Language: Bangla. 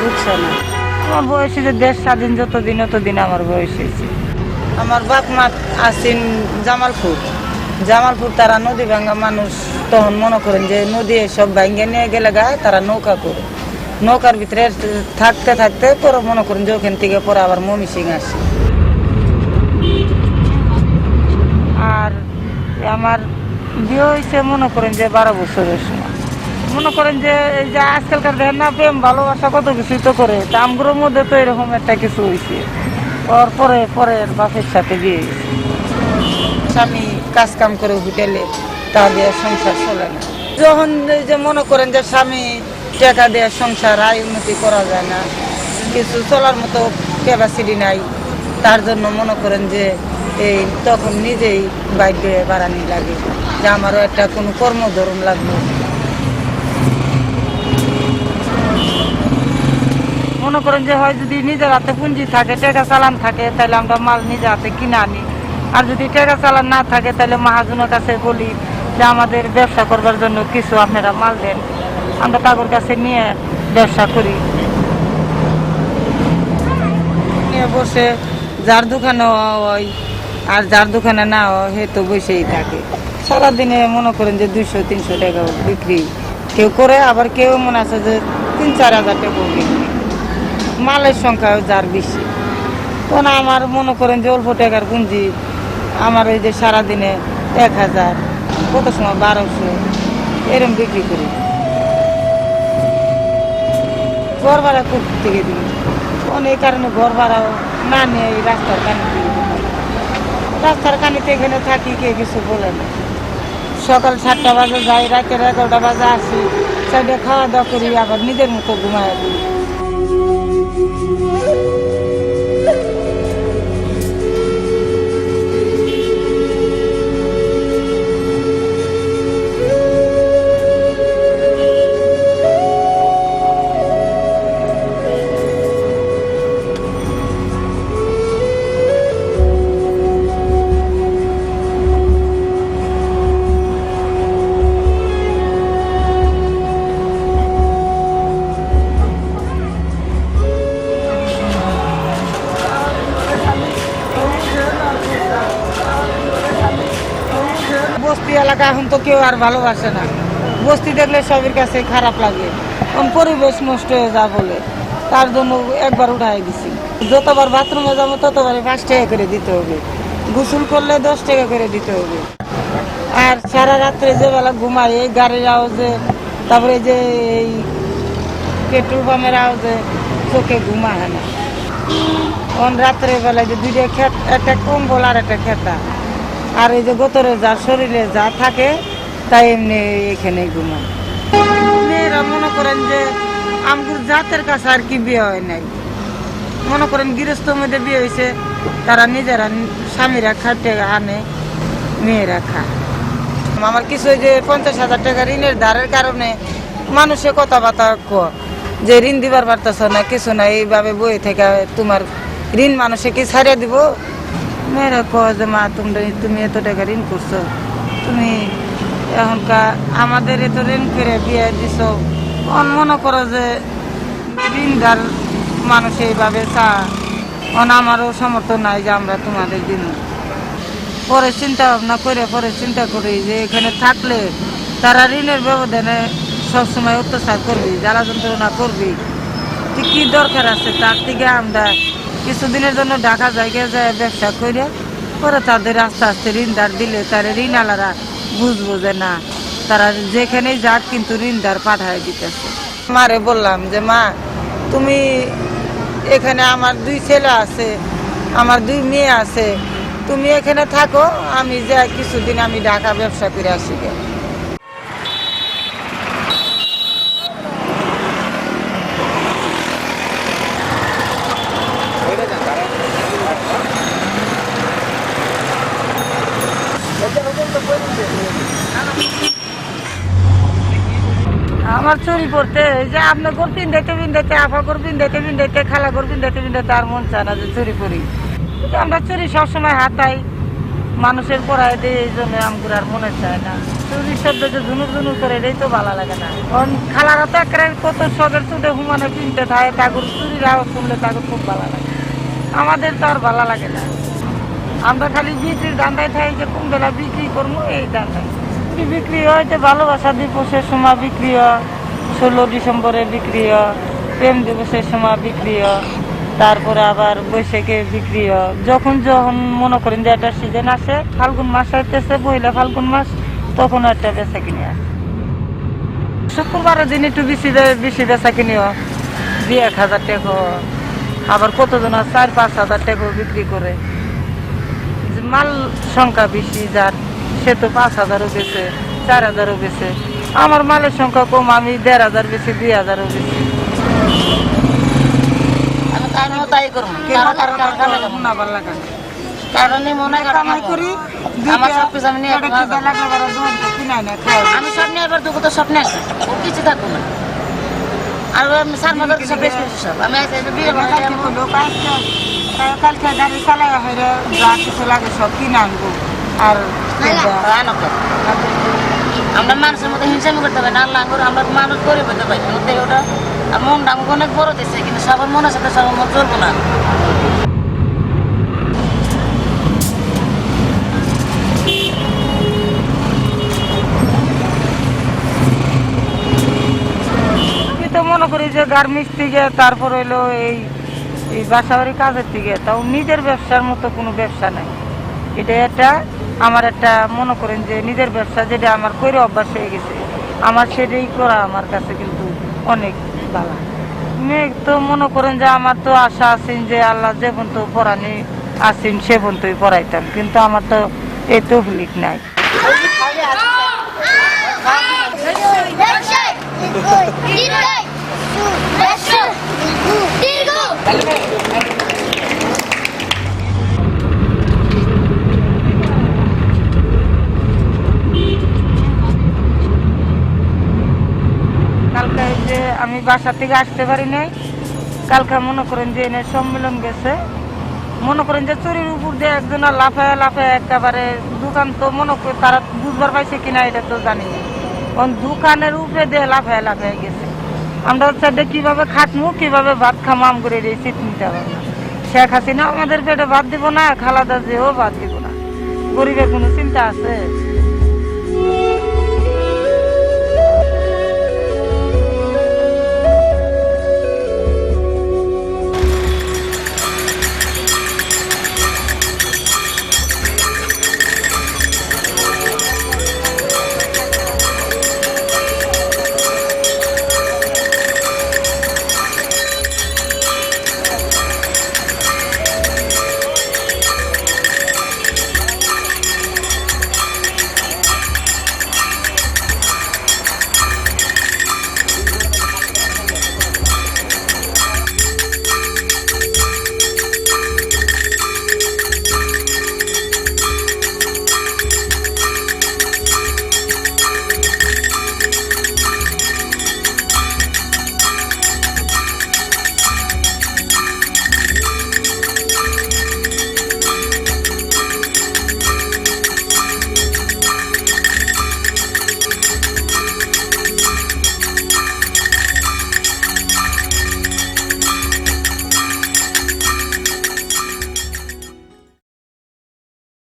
বুঝছে না। আমার বয়স হয়েছে দেশ স্বাধীন যতদিন অতদিন আমার বয়স হয়েছে। আমার বাপ মা আছেন জামালপুর তারা নদী ভাঙ্গা মানুষ। তখন মনে করেন যে নদী সব ভাঙ্গে নিয়ে গেলে গায়ে তারা নৌকা করে, নৌকার ভিতরে থাকতে থাকতে পরে মনে করেন যে ওখান থেকে পরে আবার মমিসিং আসে। আর আমার বিয়ে হয়েছে মনে করেন যে 12 বছরের সময়। মনে করেন যে এই যে আজকালকার দেখেন না প্রেম ভালোবাসা কত কিছুই তো করে, তা আমগুলোর মধ্যে তো এরকম একটা কিছু হয়েছে। ওর পরের বাপের সাথে বিয়ে হয়েছে। স্বামী কাজ কাম করে হোটেলে, তা দিয়ে সংসার চলে না। যখন এই যে মনে করেন যে স্বামী টাকা দিয়ে সংসার আয় উন্নতি করা যায় না, কিছু চলার মতো ক্যাপাসিটি নাই, তার জন্য মনে করেন যে এই তখন নিজেই বাইক দিয়ে বাড়ানি লাগে যে আমারও একটা কোনো কর্মধরন লাগবে। মনে করেন যে হয় যদি নিজের হাতে পুঁজি থাকে, টাকা চালান থাকে, তাহলে আমরা মাল নিজের হাতে কিনে আনি। আর যদি টাকা চালান না থাকে তাহলে মহাজনের কাছে বলি যে আমাদের ব্যবসা করবার জন্য কিছু আপনারা মাল দেন, আমরা তাদের কাছে নিয়ে ব্যবসা করি। নিয়ে বসে যার দোকানে হয় আর যার দোকানে না হয় সে তো বসেই থাকে। সারাদিনে মনে করেন যে 200-300 টাকা বিক্রি কেউ করে, আবার কেউ মনে আছে যে 3-4 হাজার টাকা বিক্রি। মালের সংখ্যাও যার বেশি। তখন আমার মনে করেন যে অল্প টাকার পুঁজি, আমার এই যে সারাদিনে 1000, কত সময় 1200 এরম বিক্রি করি। ঘর ভাড়া থেকে দিই, অনেক কারণে ঘর ভাড়াও না নিয়ে এই রাস্তার কানিতে, রাস্তার কানিতে এখানে থাকি, কে কিছু বলে না। সকাল 7টা বাজে যাই, রাতের 11টা বাজে আসি, সাইডে খাওয়া দাওয়া করি, আবার নিজের মতো ঘুমায় দিই। বস্তি এলাকা এখন তো কেউ আর ভালোবাসে না। বস্তি দেখলে সবের কাছে খারাপ লাগে, কোন পরিবেশ নষ্ট হয়ে যা বলে, তার জন্য একবার উঠাই দিছি। যতবার বাথরুমে যাবো ততবারই 5 টাকা করে দিতে হবে, গোসল করলে 10 টাকা করে দিতে হবে। আর সারা রাত্রে যে বেলা ঘুমাই এই গাড়ির আওয়াজে, তারপরে যে এই পেট্রোল পাম্পের আওয়াজে চোখে ঘুমা হয় না। রাত্রে বেলায় যে 2টা খেত, একটা কম্বল আর একটা খেতা, আর এই যে গোতরে যা শরীরে যা থাকে তাই এমনি এখানে ঘুমায়। মেয়েরা মনে করেন যে আমগুর জাতের কাছে আর কি বিয়ে হয় নাই। মনে করেন গৃহস্থ মধ্যে বিয়ে হয়েছে, তারা নিজেরা স্বামীরা খাটে আনে, মেয়েরা খায়। আমার কিছু যে 50,000 টাকা ঋণের ধারের কারণে মানুষে কথাবার্তা যে ঋণ দিবার পারতেছ না, কিছু না, এইভাবে বই থেকে তোমার ঋণ মানুষে কি ছাড়িয়ে দিব। মেয়েরা কয় যে মা তুমি এত টাকা ঋণ করছো, তুমি এখনকার আমাদের এত ঋণ করে বিয়ে দিছ, মনে করো যে ঋণদার মানুষ এইভাবে চা, আমারও সমর্থন নাই যে আমরা তোমাদের দিন। পরে চিন্তা ভাবনা করে পরে চিন্তা করি যে এখানে থাকলে তারা ঋণের ব্যবধানে সবসময় অত্যাচার করবি, জ্বালা যন্ত্রণা করবি, কি দরকার আছে তার থেকে আমরা কিছুদিনের জন্য ঢাকা জায়গায় যায় ব্যবসা করে, পরে তাদের আস্তে আস্তে ঋণদার দিলে তারা ঋণালারা বুঝবো যে না, তারা যেখানেই যাক কিন্তু ঋণদার পাঠায় দিতেছে। মারে বললাম যে মা, তুমি এখানে, আমার 2 ছেলে আছে, আমার 2 মেয়ে আছে, তুমি এখানে থাকো, আমি যাই কিছুদিন আমি ঢাকা ব্যবসা করে আসি। আমার চুরি করতে যে আপনার গোর পিন্ধাইতে আফা গোর পিন্ধাইতে খালা গোর পিন্ধাইতে আর মন চায় না যে চুরি করি। আমরা চুরি সবসময় হাতাই, মানুষের পড়ায় দিয়ে এই জন্য আমগুলো আর মনে চায় না। চুরির শব্দ যে ঝুনুর ঝুনুর করে এটাই তো ভালো লাগে না। কারণ খালারা তো একেবারে কত শখের চুটে হুমানে কিনতে থাকে, কাগজ চুরির আওয়াজ শুনলে কাগজ খুব ভালো লাগে। আমাদের তো আর ভালো লাগে না। আমরা খালি বিক্রির ধান্দায় থাকি যে কোন বেলা বিক্রি করবো এই ধান্দায়। বিক্রি হয় যে ভালোবাসা দিবসের সময় বিক্রি হয়, 16 ডিসেম্বরে বিক্রি হয়, প্রেম দিবসের সময় বিক্রি হয়, তারপরে আবার বৈশাখে বিক্রি হয়। যখন যখন মনে করেন যে একটা সিজন আসে, ফাল্গুন মাস আইতেছে, পয়লা ফাল্গুন মাস, তখন একটা বেচা কিনে আসে। শুক্রবারের দিন একটু বেশি বেচা কিনে হয়, 2-1 হাজার টাকা। আবার কতজন 4-5 হাজার টাকা বিক্রি করে। মাল সংখ্যা বেশি যার, সে তো 5,000ও বেছে, 4,000ও বেছে। আমার মালের সংখ্যা কম, আমি 1,500 বেশি, 2,000ও বেশি। তাই করবো কারণে মনে করি আমার সবকিছু আমি নিয়ে আমি সব নিয়ে এবার দুপুর তো সব নিয়ে আসি, কিছু থাকবো না। আর আমি সার মতো সব বেশ করছি সব আমি কালকে গাড়ি চালাই যা কিছু লাগে সব কিনে আনবো। আর আমরা মানুষের মধ্যে হিংসামি করতে পারি না, আল্লাহ করে আমরা মানুষ গরিব হতে পারি ওতে ওটা। আর মনটা আমাকে অনেক বড় দিচ্ছে, কিন্তু সবার মনের সাথে সবার মন চলবো না। আমি তো মনে করি যে গার্মেন্টস থেকে, তারপর হইলো এই বাসাবাড়ি কাজের থেকে, তাও নিজের ব্যবসার মতো কোনো ব্যবসা নাই। এটা একটা আমার একটা মনে করেন যে নিজের ব্যবসা, যেটা আমার করে অভ্যাস হয়ে গেছে, আমার সেটাই করা আমার কাছে কিন্তু অনেক ভালো। মেয়ে তো মনে করেন যে আমার তো আশা আছেন যে আল্লাহ যে পর্যন্ত পড়ানি আসেন সে পর্যন্তই পড়াইতাম, কিন্তু আমার তো এই তৌফিক নাই। কালকে যে আমি বাসা থেকে আসতে পারি নাই, কালকে মনে করেন যে এনে সম্মেলন গেছে, মনে করেন যে চুরির উপর দিয়ে একজন লাফায় লাফায় একেবারে দোকান, তো মনে করি তারা বুঝবার পাইছে কিনা এটা তো জানি না, দোকানের উপরে দিয়ে লাফায় লাফায় গেছে। আমরা হচ্ছে কিভাবে খাটমু, কিভাবে ভাত খামো, আম করে দিয়েছি চিন্তা ভাবনা। শেখ হাসিনা আমাদের পেটে ভাত দিব না, খালাদা যেও ভাত দিব না, গরিবের কোনো চিন্তা আছে?